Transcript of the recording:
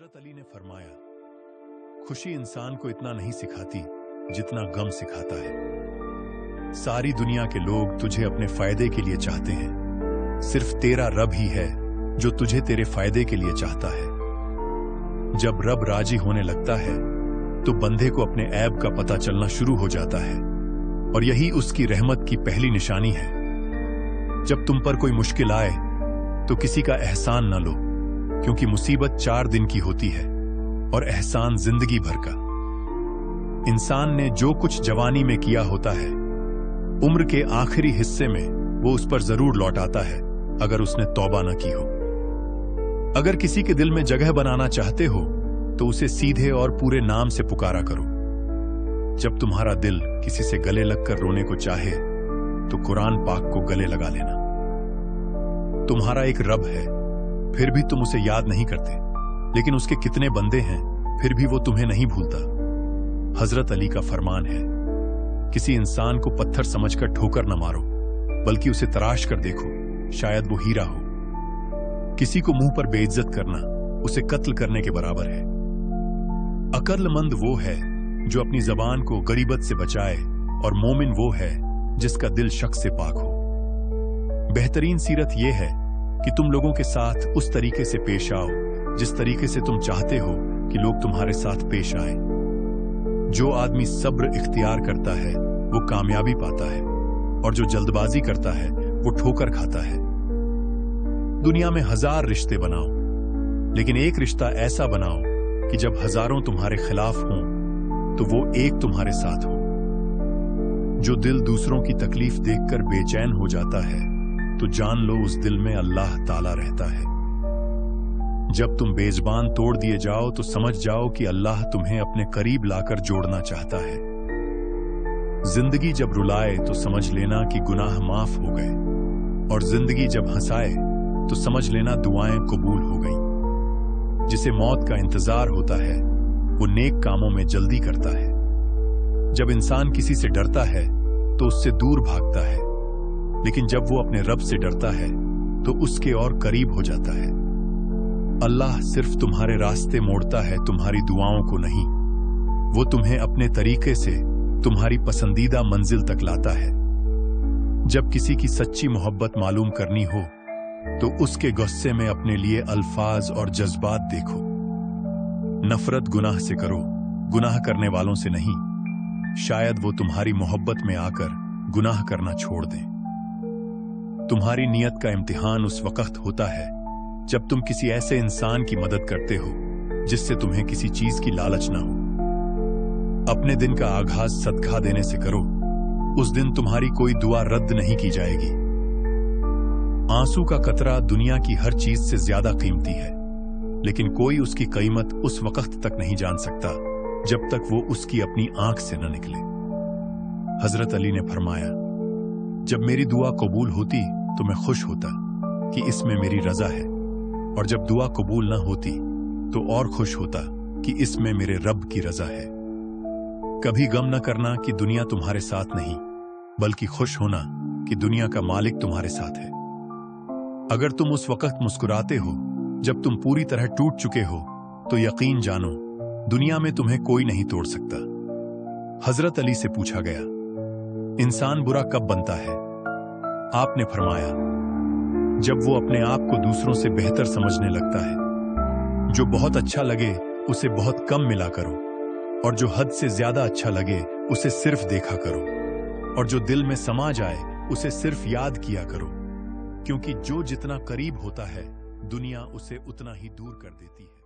हजरत अली ने फरमाया, खुशी इंसान को इतना नहीं सिखाती जितना गम सिखाता है। सारी दुनिया के लोग तुझे अपने फायदे के लिए चाहते हैं, सिर्फ तेरा रब ही है जो तुझे तेरे फायदे के लिए चाहता है। जब रब राजी होने लगता है तो बंदे को अपने ऐब का पता चलना शुरू हो जाता है, और यही उसकी रहमत की पहली निशानी है। जब तुम पर कोई मुश्किल आए तो किसी का एहसान न लो, क्योंकि मुसीबत 4 दिन की होती है और एहसान जिंदगी भर का। इंसान ने जो कुछ जवानी में किया होता है, उम्र के आखिरी हिस्से में वो उस पर जरूर लौट आता है, अगर उसने तौबा न की हो। अगर किसी के दिल में जगह बनाना चाहते हो तो उसे सीधे और पूरे नाम से पुकारा करो। जब तुम्हारा दिल किसी से गले लगकर रोने को चाहे तो कुरान पाक को गले लगा लेना। तुम्हारा एक रब है, फिर भी तुम उसे याद नहीं करते, लेकिन उसके कितने बंदे हैं, फिर भी वो तुम्हें नहीं भूलता। हजरत अली का फरमान है, किसी इंसान को पत्थर समझकर ठोकर न मारो, बल्कि उसे तराश कर देखो, शायद वो हीरा हो। किसी को मुंह पर बेइज्जत करना उसे कत्ल करने के बराबर है। अक्लमंद वो है जो अपनी जबान को गरीबत से बचाए, और मोमिन वो है जिसका दिल शक से पाक हो। बेहतरीन सीरत यह है कि तुम लोगों के साथ उस तरीके से पेश आओ जिस तरीके से तुम चाहते हो कि लोग तुम्हारे साथ पेश आए। जो आदमी सब्र इख्तियार करता है वो कामयाबी पाता है, और जो जल्दबाजी करता है वो ठोकर खाता है। दुनिया में 1000 रिश्ते बनाओ, लेकिन एक रिश्ता ऐसा बनाओ कि जब हजारों तुम्हारे खिलाफ हों तो वो एक तुम्हारे साथ हो। जो दिल दूसरों की तकलीफ देखकर बेचैन हो जाता है तो जान लो उस दिल में अल्लाह ताला रहता है। जब तुम बेज़बान तोड़ दिए जाओ तो समझ जाओ कि अल्लाह तुम्हें अपने करीब लाकर जोड़ना चाहता है। जिंदगी जब रुलाए तो समझ लेना कि गुनाह माफ हो गए, और जिंदगी जब हंसाए तो समझ लेना दुआएं कबूल हो गई। जिसे मौत का इंतजार होता है वो नेक कामों में जल्दी करता है। जब इंसान किसी से डरता है तो उससे दूर भागता है, लेकिन जब वो अपने रब से डरता है तो उसके और करीब हो जाता है। अल्लाह सिर्फ तुम्हारे रास्ते मोड़ता है, तुम्हारी दुआओं को नहीं। वो तुम्हें अपने तरीके से तुम्हारी पसंदीदा मंजिल तक लाता है। जब किसी की सच्ची मोहब्बत मालूम करनी हो तो उसके गुस्से में अपने लिए अल्फाज और जज्बात देखो। नफरत गुनाह से करो, गुनाह करने वालों से नहीं। शायद वो तुम्हारी मोहब्बत में आकर गुनाह करना छोड़ दें। तुम्हारी नीयत का इम्तिहान उस वक्त होता है जब तुम किसी ऐसे इंसान की मदद करते हो जिससे तुम्हें किसी चीज की लालच ना हो। अपने दिन का आगाज सदका देने से करो, उस दिन तुम्हारी कोई दुआ रद्द नहीं की जाएगी। आंसू का कतरा दुनिया की हर चीज से ज्यादा कीमती है, लेकिन कोई उसकी कीमत उस वक्त तक नहीं जान सकता जब तक वो उसकी अपनी आंख से न निकले। हजरत अली ने फरमाया, जब मेरी दुआ कबूल होती तो मैं खुश होता कि इसमें मेरी रजा है, और जब दुआ कबूल न होती तो और खुश होता कि इसमें मेरे रब की रजा है। कभी गम न करना कि दुनिया तुम्हारे साथ नहीं, बल्कि खुश होना कि दुनिया का मालिक तुम्हारे साथ है। अगर तुम उस वक्त मुस्कुराते हो जब तुम पूरी तरह टूट चुके हो तो यकीन जानो दुनिया में तुम्हें कोई नहीं तोड़ सकता। हजरत अली से पूछा गया, इंसान बुरा कब बनता है? आपने फरमाया, जब वो अपने आप को दूसरों से बेहतर समझने लगता है। जो बहुत अच्छा लगे उसे बहुत कम मिला करो, और जो हद से ज्यादा अच्छा लगे उसे सिर्फ देखा करो, और जो दिल में समा जाए उसे सिर्फ याद किया करो, क्योंकि जो जितना करीब होता है दुनिया उसे उतना ही दूर कर देती है।